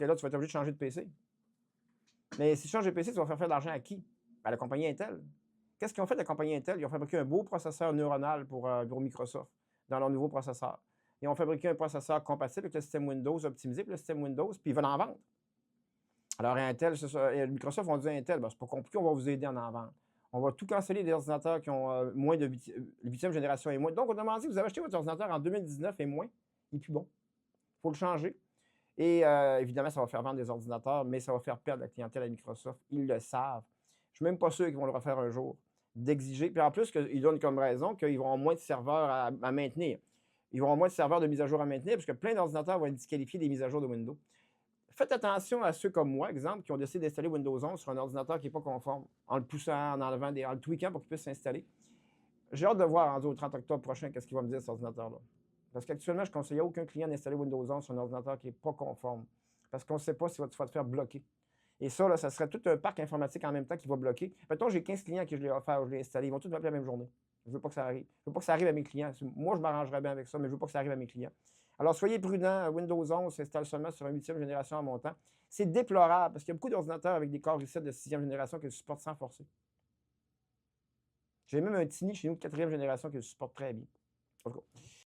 Et là, tu vas être obligé de changer de PC. Mais si tu changes de PC, tu vas faire de l'argent à qui? À la compagnie Intel. Qu'est-ce qu'ils ont fait, la compagnie Intel? Ils ont fabriqué un beau processeur neuronal pour Microsoft dans leur nouveau processeur. Ils ont fabriqué un processeur compatible avec le système Windows, optimisé pour le système Windows, puis ils veulent en vendre. Alors, Intel, Microsoft vont dire à Intel, c'est pas compliqué, on va vous aider à en vendre. On va tout canceller les ordinateurs qui ont moins de 8e génération et moins. Donc, autrement dit, vous avez acheté votre ordinateur en 2019 et moins, il n'est plus bon. Il faut le changer. Et évidemment, ça va faire vendre des ordinateurs, mais ça va faire perdre la clientèle à Microsoft. Ils le savent. Je ne suis même pas sûr qu'ils vont le refaire un jour. D'exiger. Puis en plus, ils donnent comme raison qu'ils vont avoir moins de serveurs à maintenir. Ils vont avoir moins de serveurs de mise à jour à maintenir, parce que plein d'ordinateurs vont être disqualifiés des mises à jour de Windows. Faites attention à ceux comme moi, exemple, qui ont décidé d'installer Windows 11 sur un ordinateur qui n'est pas conforme, en le poussant, en enlevant en le tweakant pour qu'il puisse s'installer. J'ai hâte de voir, rendu au 30 octobre prochain, qu'est-ce qu'il va me dire cet ordinateur-là. Parce qu'actuellement, je ne conseille à aucun client d'installer Windows 11 sur un ordinateur qui n'est pas conforme. Parce qu'on ne sait pas si tu vas te faire bloquer. Et ça, là, ça serait tout un parc informatique en même temps qui va bloquer. Mettons, j'ai 15 clients qui je l'ai offert, je l'ai installé. Ils vont tous m'appeler la même journée. Je ne veux pas que ça arrive. Je ne veux pas que ça arrive à mes clients. Moi, je m'arrangerais bien avec ça, mais je ne veux pas que ça arrive à mes clients. Alors, soyez prudents. Windows 11 s'installe seulement sur une 8e génération en montant. C'est déplorable parce qu'il y a beaucoup d'ordinateurs avec des corps i7 de 6e génération qui le supportent sans forcer. J'ai même un Tiny chez nous de 4e génération qui le supporte très bien. En tout cas.